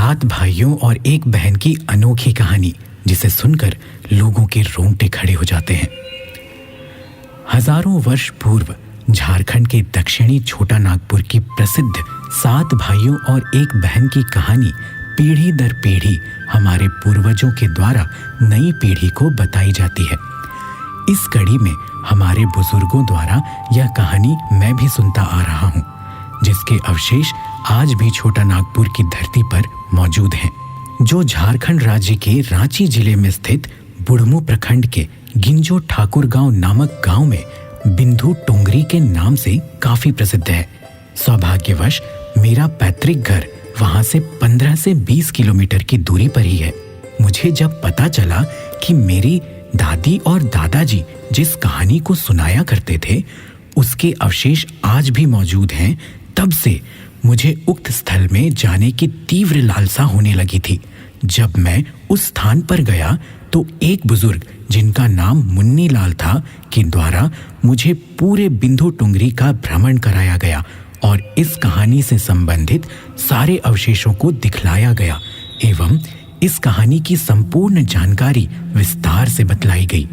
7 भाइयों और एक बहन की अनोखी कहानी, जिसे सुनकर लोगों के रोंगटे खड़े हो जाते हैं। हजारों वर्ष पूर्व झारखंड के दक्षिणी छोटा नागपुर की प्रसिद्ध 7 भाइयों और एक बहन की कहानी पीढ़ी दर पीढ़ी हमारे पूर्वजों के द्वारा नई पीढ़ी को बताई जाती है। इस कड़ी में हमारे बुजुर्गों द्वारा यह कहानी मैं भी सुनता आ रहा हूँ, जिसके अवशेष आज भी छोटा नागपुर की धरती पर मौजूद हैं, जो झारखंड राज्य के रांची जिले में स्थित बुढ़मू प्रखंड के गिंजो ठाकुर गांव नामक गांव में बिंदु टोंगरी के नाम से काफी प्रसिद्ध है। सौभाग्यवश मेरा पैतृक घर वहां से 15 से 20 किलोमीटर की दूरी पर ही है। मुझे जब पता चला कि मेरी दादी और दादाजी जिस कहानी को सुनाया करते थे उसके अवशेष आज भी मौजूद हैं, तब से मुझे उक्त स्थल में जाने की तीव्र लालसा होने लगी थी। जब मैं उस स्थान पर गया तो एक बुजुर्ग जिनका नाम मुन्नी लाल था के द्वारा मुझे पूरे बिंदु टोंगरी का भ्रमण कराया गया और इस कहानी से संबंधित सारे अवशेषों को दिखलाया गया एवं इस कहानी की संपूर्ण जानकारी विस्तार से बतलाई गई।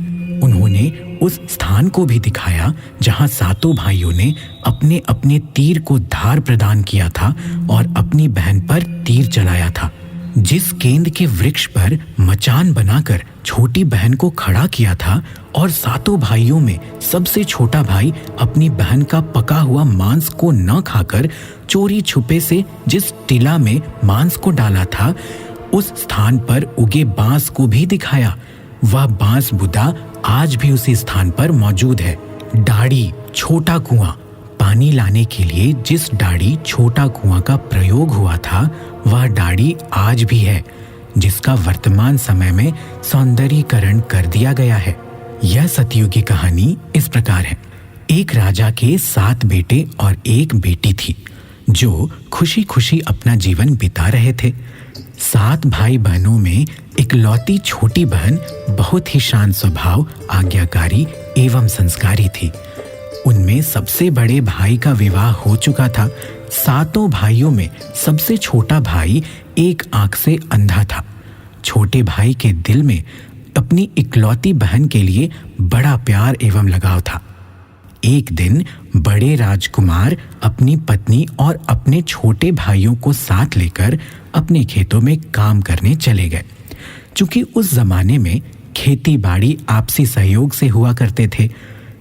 उन्होंने उस स्थान को भी दिखाया जहां 7 भाइयों ने अपने अपने तीर को धार प्रदान किया था और अपनी बहन पर तीर चलाया था। जिस केंद्र के वृक्ष पर मचान बनाकर छोटी बहन को खड़ा किया था और 7 भाइयों में सबसे छोटा भाई अपनी बहन का पका हुआ मांस को न खाकर चोरी छुपे से जिस टीला में मांस को डाला था, उस स्थान पर उगे बांस को भी दिखाया। वह बांस बुदा आज भी उसी स्थान पर मौजूद है। डाड़ी छोटा कुआं, पानी लाने के लिए जिस डाड़ी छोटा कुआं का प्रयोग हुआ था वह डाड़ी आज भी है, जिसका वर्तमान समय में सौंदर्यीकरण कर दिया गया है। यह सतयुगी कहानी इस प्रकार है। एक राजा के 7 बेटे और एक बेटी थी, जो खुशी खुशी अपना जीवन बिता रहे थे। 7 भाई बहनों में इकलौती छोटी बहन बहुत ही शांत स्वभाव, आज्ञाकारी एवं संस्कारी थी। उनमें सबसे बड़े भाई का विवाह हो चुका था। 7 भाइयों में सबसे छोटा भाई एक आंख से अंधा था। छोटे भाई के दिल में अपनी इकलौती बहन के लिए बड़ा प्यार एवं लगाव था। एक दिन बड़े राजकुमार अपनी पत्नी और अपने छोटे भाइयों को साथ लेकर अपने खेतों में काम करने चले गए। चूंकि उस जमाने में खेती बाड़ी आपसी सहयोग से हुआ करते थे,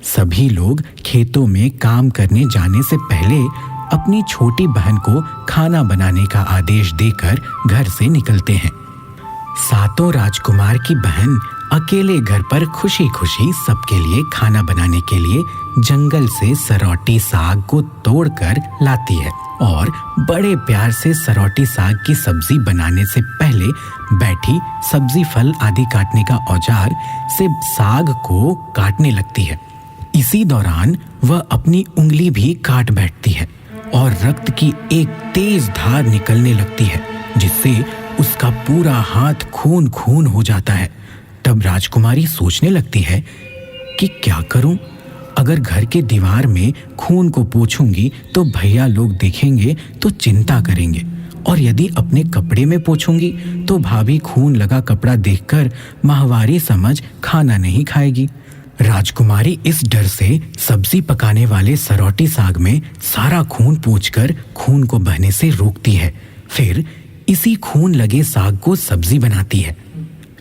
सभी लोग खेतों में काम करने जाने से पहले अपनी छोटी बहन को खाना बनाने का आदेश देकर घर से निकलते हैं। 7 राजकुमार की बहन अकेले घर पर खुशी खुशी सबके लिए खाना बनाने के लिए जंगल से सरौटी साग को तोड़कर लाती है और बड़े प्यार से सरौटी साग की सब्जी बनाने से पहले बैठी सब्जी फल आदि काटने का औजार से साग को काटने लगती है। इसी दौरान वह अपनी उंगली भी काट बैठती है और रक्त की एक तेज धार निकलने लगती है, जिससे उसका पूरा हाथ खून खून हो जाता है। तब राजकुमारी सोचने लगती है कि क्या करूं? अगर घर के दीवार में खून को पोंछूंगी तो भैया लोग देखेंगे तो चिंता करेंगे, और यदि अपने कपड़े में पोंछूंगी तो भाभी खून लगा कपड़ा देखकर माहवारी समझ खाना नहीं खाएगी। राजकुमारी इस डर से सब्जी पकाने वाले सरौटी साग में सारा खून पोंछकर खून को बहने से रोकती है। फिर इसी खून लगे साग को सब्जी बनाती है।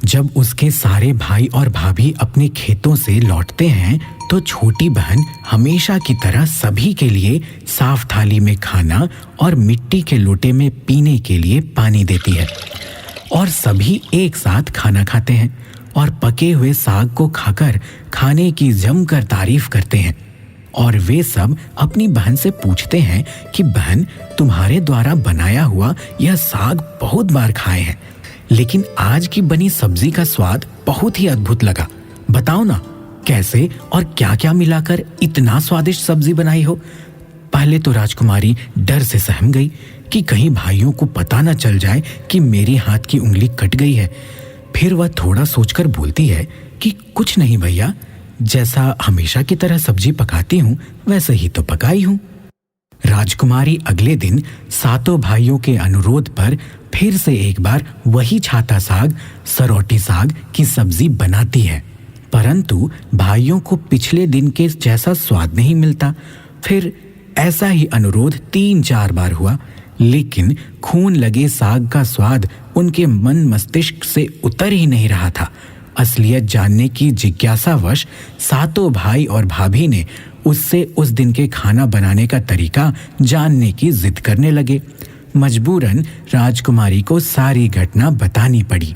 जब उसके सारे भाई और भाभी अपने खेतों से लौटते हैं तो छोटी बहन हमेशा की तरह सभी के लिए साफ थाली में खाना और मिट्टी के लोटे में पीने के लिए पानी देती है, और सभी एक साथ खाना खाते हैं और पके हुए साग को खाकर खाने की जमकर तारीफ करते हैं। और वे सब अपनी बहन से पूछते हैं कि बहन, तुम्हारे द्वारा बनाया हुआ यह साग बहुत बार खाए हैं, लेकिन आज की बनी सब्जी का स्वाद बहुत ही अद्भुत लगा। बताओ ना, कैसे और क्या क्या मिलाकर इतना स्वादिष्ट सब्जी बनाई हो? पहले तो राजकुमारी डर से सहम गई कि कहीं भाइयों को पता न चल जाए कि मेरी हाथ की उंगली कट गई है। फिर वह थोड़ा सोचकर बोलती है कि कुछ नहीं भैया, जैसा हमेशा की तरह सब्जी पकाती हूँ वैसे ही तो पकाई हूँ। राजकुमारी अगले दिन सातों भाइयों के अनुरोध पर फिर से एक बार वही छाता साग, सरौटी साग की सब्जी बनाती है, परंतु भाइयों को पिछले दिन के जैसा स्वाद नहीं मिलता। फिर ऐसा ही अनुरोध 3-4 बार हुआ, लेकिन खून लगे साग का स्वाद उनके मन मस्तिष्क से उतर ही नहीं रहा था। असलियत जानने की जिज्ञासावश सातों भाई और भाभी ने उससे उस दिन के खाना बनाने का तरीका जानने की जिद करने लगे। मजबूरन राजकुमारी को सारी घटना बतानी पड़ी।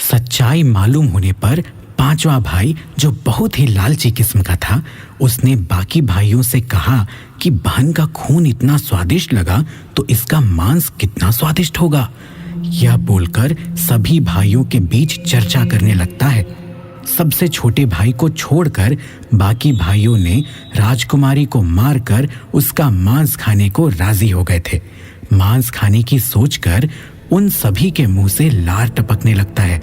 सच्चाई मालूम होने पर पांचवा भाई, जो बहुत ही लालची किस्म का था, उसने बाकी भाइयों से कहा कि बहन का खून इतना स्वादिष्ट लगा तो इसका मांस कितना स्वादिष्ट होगा। यह बोलकर सभी भाइयों के बीच चर्चा करने लगता है। सबसे छोटे भाई को छोड़कर बाकी भाइयों ने राजकुमारी को मारकर उसका मांस खाने को राजी हो गए थे। मांस खाने की सोचकर उन सभी के मुंह से लार टपकने लगता है।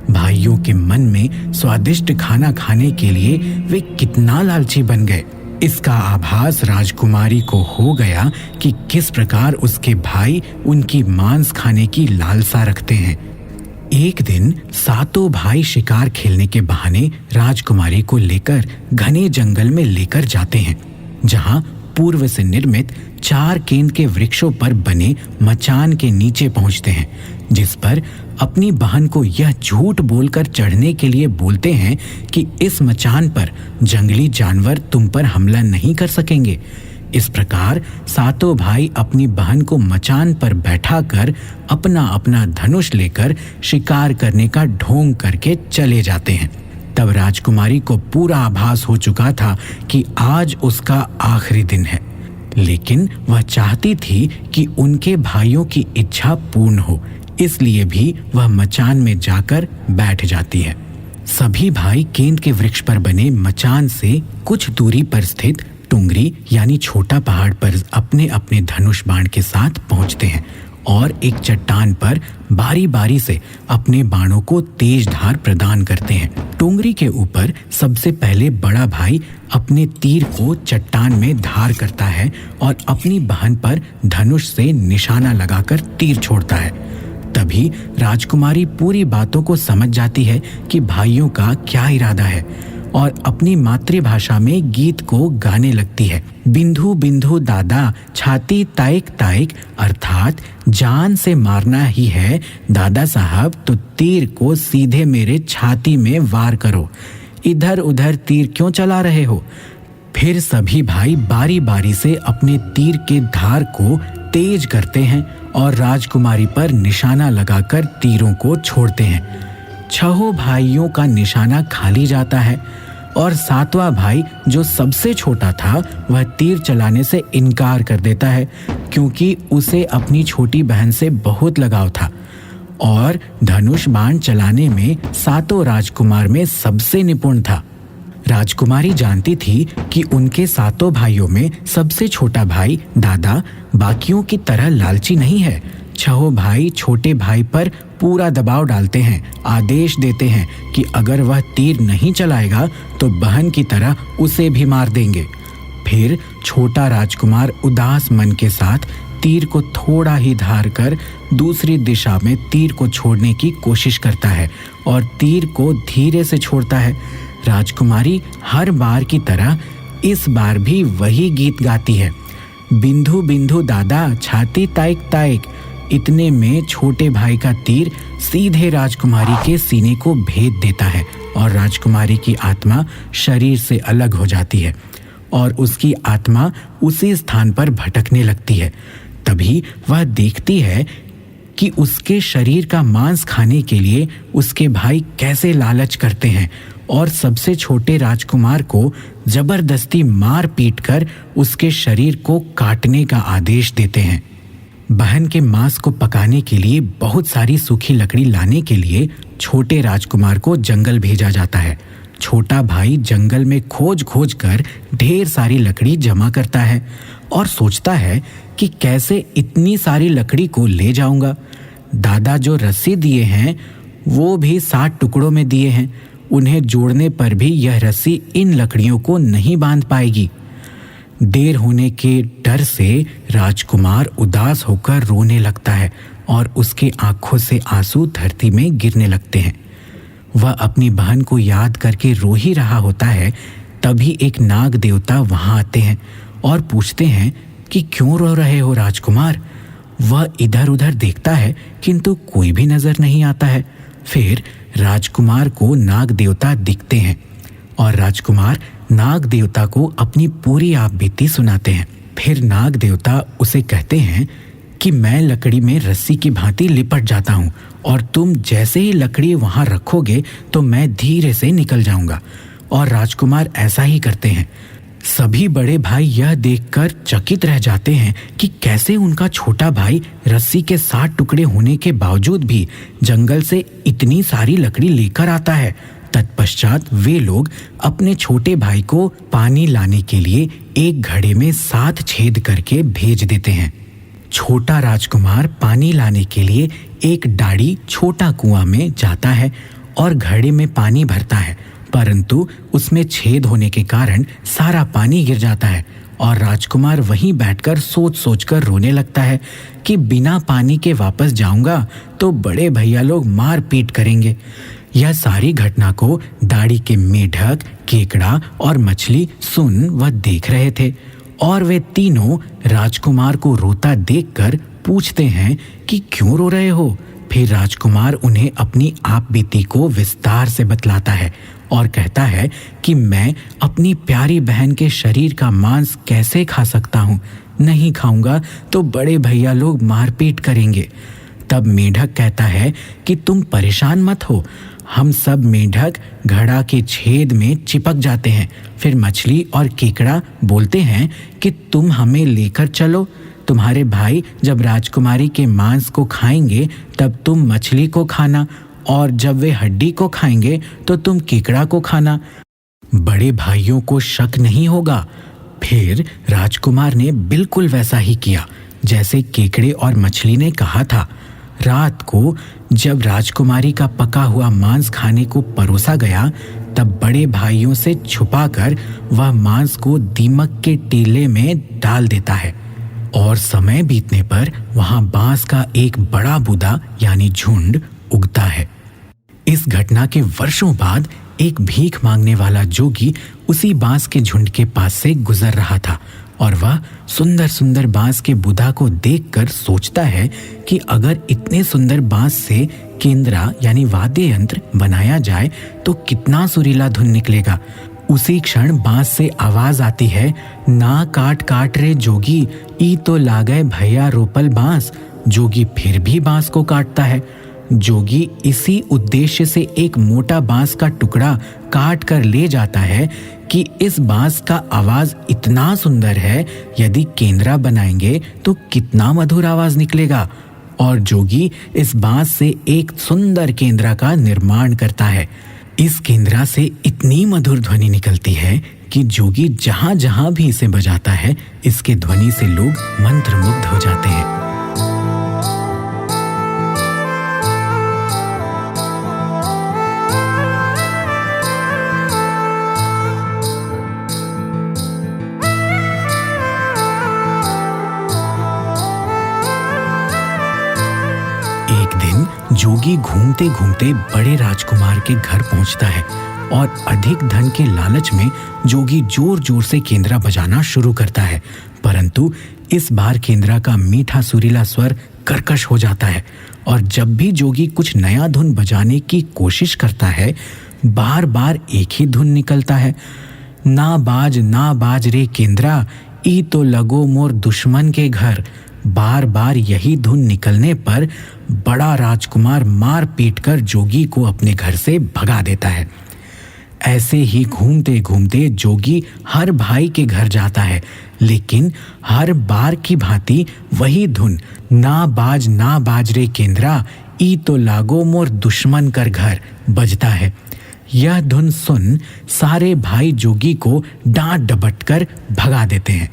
भाइयों के मन में स्वादिष्ट खाना खाने के लिए वे कितना लालची बन गए, इसका आभास राजकुमारी को हो गया कि किस प्रकार उसके भाई उनकी मांस खाने की लालसा रखते हैं। एक दिन सातों भाई शिकार खेलने के बहाने राजकुमारी को लेकर घने जंगल में लेकर जाते हैं, जहां पूर्व से निर्मित 4 केंद के वृक्षों पर बने मचान के नीचे पहुंचते हैं, जिस पर अपनी बहन को यह झूठ बोलकर चढ़ने के लिए बोलते हैं कि इस मचान पर जंगली जानवर तुम पर हमला नहीं कर सकेंगे। इस प्रकार सातों भाई अपनी बहन को मचान पर बैठाकर अपना अपना धनुष लेकर शिकार करने का ढोंग करके चले जाते हैं। तब राजकुमारी को पूरा आभास हो चुका था कि आज उसका आखिरी दिन है, लेकिन वह चाहती थी कि उनके भाइयों की इच्छा पूर्ण हो, इसलिए भी वह मचान में जाकर बैठ जाती है। सभी भाई केंद के वृक्ष पर बने मचान से कुछ दूरी पर स्थित टुंगरी यानी छोटा पहाड़ पर अपने अपने धनुष बाण के साथ पहुंचते हैं और एक चट्टान पर बारी बारी से अपने बाणों को तेज धार प्रदान करते हैं। टुंगरी के ऊपर सबसे पहले बड़ा भाई अपने तीर को चट्टान में धार करता है और अपनी बहन पर धनुष से निशाना लगाकर तीर छोड़ता है। तभी राजकुमारी पूरी बातों को समझ जाती है कि भाइयों का क्या इरादा है और अपनी मातृभाषा में गीत को गाने लगती है। बिंदु बिंदु दादा छाती ताइक ताइक, अर्थात जान से मारना ही है दादा साहब तो तीर को सीधे मेरे छाती में वार करो, इधर उधर तीर क्यों चला रहे हो। फिर सभी भाई बारी बारी से अपने तीर के धार को तेज करते हैं और राजकुमारी पर निशाना लगाकर तीरों को छोड़ते हैं। 6 भाइयों का निशाना खाली जाता है और 7वां भाई, जो सबसे छोटा था, वह तीर चलाने से इनकार कर देता है, क्योंकि उसे अपनी छोटी बहन से बहुत लगाव था और धनुष बाण चलाने में सातों राजकुमार में सबसे निपुण था। राजकुमारी जानती थी कि उनके सातों भाइयों में सबसे छोटा भाई दादा बाकियों की तरह लालची नहीं है। 6 भाई छोटे भाई पर पूरा दबाव डालते हैं, आदेश देते हैं कि अगर वह तीर नहीं चलाएगा तो बहन की तरह उसे भी मार देंगे। फिर छोटा राजकुमार उदास मन के साथ तीर को थोड़ा ही धार कर दूसरी दिशा में तीर को छोड़ने की कोशिश करता है और तीर को धीरे से छोड़ता है। राजकुमारी हर बार की तरह इस बार भी वही गीत गाती है, बिंदु बिंदु दादा छाती ताइक ताइक। इतने में छोटे भाई का तीर सीधे राजकुमारी के सीने को भेद देता है और राजकुमारी की आत्मा शरीर से अलग हो जाती है और उसकी आत्मा उसी स्थान पर भटकने लगती है। तभी वह देखती है कि उसके शरीर का मांस खाने के लिए उसके भाई कैसे लालच करते हैं और सबसे छोटे राजकुमार को जबरदस्ती मार पीट कर उसके शरीर को काटने का आदेश देते हैं। बहन के मांस को पकाने के लिए बहुत सारी सूखी लकड़ी लाने के लिए छोटे राजकुमार को जंगल भेजा जाता है। छोटा भाई जंगल में खोज खोज कर ढेर सारी लकड़ी जमा करता है और सोचता है कि कैसे इतनी सारी लकड़ी को ले जाऊंगा। दादा जो रस्सी दिए हैं वो भी 60 टुकड़ों में दिए हैं, उन्हें जोड़ने पर भी यह रस्सी इन लकड़ियों को नहीं बांध पाएगी। देर होने के डर से राजकुमार उदास होकर रोने लगता है और उसके आंखों से आंसू धरती में गिरने लगते हैं। वह अपनी बहन को याद करके रो ही रहा होता है, तभी एक नाग देवता वहां आते हैं और पूछते हैं कि क्यों रो रहे हो राजकुमार। वह इधर उधर देखता है किंतु कोई भी नजर नहीं आता है। फिर राजकुमार को नाग देवता दिखते हैं और राजकुमार नाग देवता को अपनी पूरी आप बीती सुनाते हैं। फिर नाग देवता उसे कहते हैं कि मैं लकड़ी में रस्सी की भांति लिपट जाता हूँ और तुम जैसे ही लकड़ी वहां रखोगे तो मैं धीरे से निकल जाऊंगा। और राजकुमार ऐसा ही करते हैं। सभी बड़े भाई यह देखकर चकित रह जाते हैं कि कैसे उनका छोटा भाई रस्सी के 60 टुकड़े होने के बावजूद भी जंगल से इतनी सारी लकड़ी लेकर आता है। तत्पश्चात वे लोग अपने छोटे भाई को पानी लाने के लिए एक घड़े में 7 छेद करके भेज देते हैं। छोटा राजकुमार पानी लाने के लिए एक डाड़ी छोटा कुआं में जाता है और घड़े में पानी भरता है, परंतु उसमें छेद होने के कारण सारा पानी गिर जाता है और राजकुमार वहीं बैठकर सोच सोचकर रोने लगता है कि बिना पानी के वापस जाऊंगा तो बड़े भैया लोग मार पीट करेंगे। यह सारी घटना को दाढ़ी के मेढक, केकड़ा और मछली सुन व देख रहे थे और वे तीनों राजकुमार को रोता देखकर पूछते हैं कि क्यों रो रहे हो। फिर राजकुमार उन्हें अपनी आप बीती को विस्तार से बतलाता है और कहता है कि मैं अपनी प्यारी बहन के शरीर का मांस कैसे खा सकता हूँ, नहीं खाऊंगा तो बड़े भैया लोग मारपीट करेंगे। तब मेढक कहता है कि तुम परेशान मत हो, हम सब मेढक घड़ा के छेद में चिपक जाते हैं। फिर मछली और केकड़ा बोलते हैं कि तुम हमें लेकर चलो, तुम्हारे भाई जब राजकुमारी के मांस को खाएंगे तब तुम मछली को खाना और जब वे हड्डी को खाएंगे तो तुम केकड़ा को खाना। बड़े भाइयों को शक नहीं होगा। फिर राजकुमार ने बिल्कुल वैसा ही किया जैसे केकड़े और मछली ने कहा था। रात को जब राजकुमारी का पका हुआ मांस खाने को परोसा गया तब बड़े भाइयों से छुपाकर वह मांस को दीमक के टीले में डाल देता है और समय बीतने पर वहां बांस का एक बड़ा बुदा यानी झुंड उगता है। इस घटना के वर्षों बाद एक भीख मांगने वाला जोगी उसी बांस के झुंड के पास से गुजर रहा था और वह सुंदर सुंदर बांस के बुदा को देखकर सोचता है कि अगर इतने सुंदर बांस से केंद्रा यानी वाद्य यंत्र बनाया जाए तो कितना सुरीला धुन निकलेगा। उसी क्षण बांस से आवाज आती है, ना काट काट रे जोगी, ई तो लागए भैया रोपल बांस। जोगी फिर भी बांस को काटता है। जोगी इसी उद्देश्य से एक मोटा बांस का टुकड़ा काट कर ले जाता है कि इस बांस का आवाज इतना सुंदर है, यदि केंद्रा बनाएंगे तो कितना मधुर आवाज निकलेगा। और जोगी इस बांस से एक सुंदर केंद्रा का निर्माण करता है। इस केंद्रा से इतनी मधुर ध्वनि निकलती है कि जोगी जहां जहां भी इसे बजाता है, इसके ध्वनि से लोग मंत्रमुग्ध हो जाते हैं। जोगी घूमते घूमते बड़े राजकुमार के घर पहुंचता है और अधिक धन के लालच में जोगी जोर जोर से केंद्रा बजाना शुरू करता है, परंतु इस बार केंद्रा का मीठा सुरीला स्वर कर्कश हो जाता है और जब भी जोगी कुछ नया धुन बजाने की कोशिश करता है, बार बार एक ही धुन निकलता है, ना बाज रे केंद्रा, ई तो लगो मोर दुश्मन के घर। बार बार यही धुन निकलने पर बड़ा राजकुमार मार पीट कर जोगी को अपने घर से भगा देता है। ऐसे ही घूमते घूमते जोगी हर भाई के घर जाता है, लेकिन हर बार की भांति वही धुन, ना बाज रे केंद्रा, ई तो लागो मोर दुश्मन कर घर, बजता है। यह धुन सुन सारे भाई जोगी को डांट डपट कर भगा देते हैं।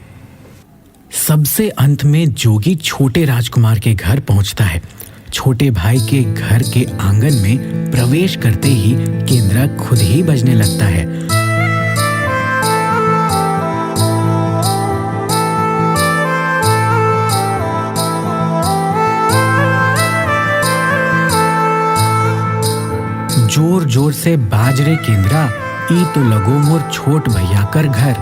सबसे अंत में जोगी छोटे राजकुमार के घर पहुंचता है। छोटे भाई के घर के आंगन में प्रवेश करते ही केंद्रा खुद ही बजने लगता है। जोर से बाज रे केंद्रा, ई तो लगो मोर छोट भैया कर घर।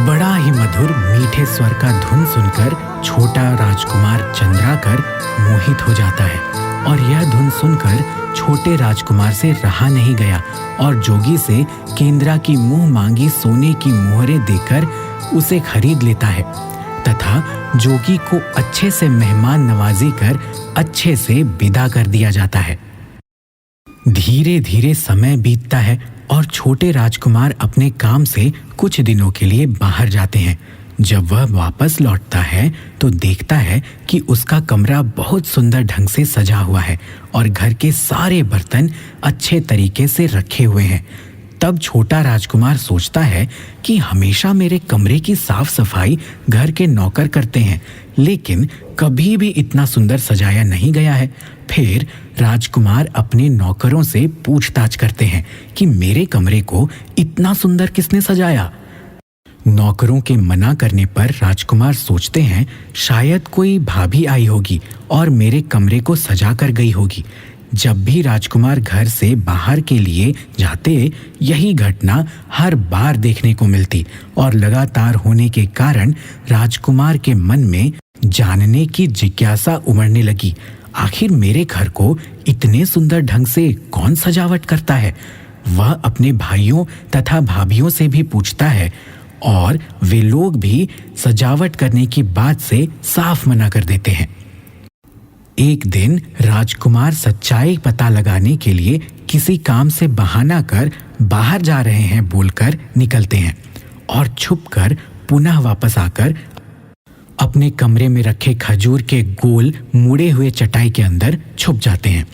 बड़ा ही मधुर मीठे स्वर का धुन सुनकर छोटा राजकुमार चंद्राकर मोहित हो जाता है और यह धुन सुनकर छोटे राजकुमार से रहा नहीं गया और जोगी से केंद्रा की मुंह मांगी सोने की मोहरें देकर उसे खरीद लेता है तथा जोगी को अच्छे से मेहमान नवाजी कर अच्छे से विदा कर दिया जाता है। धीरे धीरे समय बीतता है और छोटे राजकुमार अपने काम से कुछ दिनों के लिए बाहर जाते हैं। जब वह वापस लौटता है तो देखता है कि उसका कमरा बहुत सुंदर ढंग से सजा हुआ है और घर के सारे बर्तन अच्छे तरीके से रखे हुए हैं। तब छोटा राजकुमार सोचता है कि हमेशा मेरे कमरे की साफ सफाई घर के नौकर करते हैं, लेकिन कभी भी इतना सुंदर सजाया नहीं गया है। फिर राजकुमार अपने नौकरों से पूछताछ करते हैं कि मेरे कमरे को इतना सुंदर किसने सजाया। नौकरों के मना करने पर राजकुमार सोचते हैं शायद कोई भाभी आई होगी और मेरे कमरे को सजा कर गई होगी। जब भी राजकुमार घर से बाहर के लिए जाते यही घटना हर बार देखने को मिलती और लगातार होने के कारण राजकुमार के मन में जानने की जिज्ञासा उमड़ने लगी। आखिर मेरे घर को इतने सुंदर ढंग से कौन सजावट करता है। वह अपने भाइयों तथा भाभियों से भी पूछता है और वे लोग भी सजावट करने की बात से साफ मना कर देते हैं। एक दिन राजकुमार सच्चाई पता लगाने के लिए किसी काम से बहाना कर बाहर जा रहे हैं बोलकर निकलते हैं और छुपकर पुनः वापस आकर अपने कमरे में रखे खजूर के गोल मुड़े हुए चटाई के अंदर छुप जाते हैं।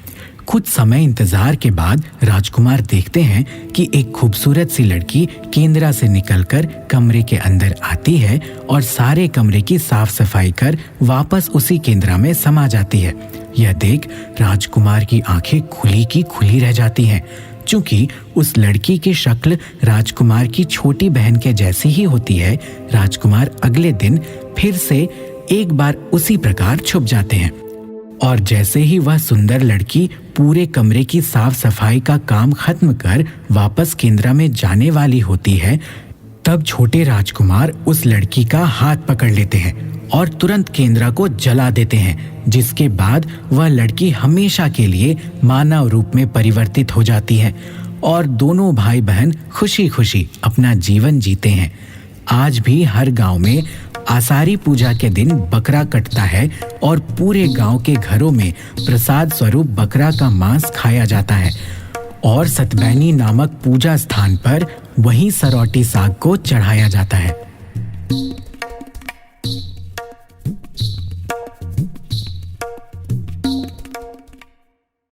कुछ समय इंतजार के बाद राजकुमार देखते हैं कि एक खूबसूरत सी लड़की केंद्रा से निकलकर कमरे के अंदर आती है और सारे कमरे की साफ सफाई कर वापस उसी केंद्रा में समा जाती है। यह देख राजकुमार की आंखें खुली की खुली रह जाती हैं। चूंकि उस लड़की की शक्ल राजकुमार की छोटी बहन के जैसी ही होती है, राजकुमार अगले दिन फिर से एक बार उसी प्रकार छुप जाते हैं और जैसे ही वह सुंदर लड़की पूरे कमरे की साफ सफाई का काम खत्म कर वापस केंद्रा में जाने वाली होती है, तब छोटे राजकुमार उस लड़की का हाथ पकड़ लेते हैं और तुरंत केंद्रा को जला देते हैं, जिसके बाद वह लड़की हमेशा के लिए मानव रूप में परिवर्तित हो जाती है और दोनों भाई बहन खुशी खुशी अपना जीवन जीते हैं। आज भी हर गांव में आषाढ़ी पूजा के दिन बकरा कटता है और पूरे गांव के घरों में प्रसाद स्वरूप बकरा का मांस खाया जाता है और सतबैनी नामक पूजा स्थान पर वहीं सरौटी साग को चढ़ाया जाता है।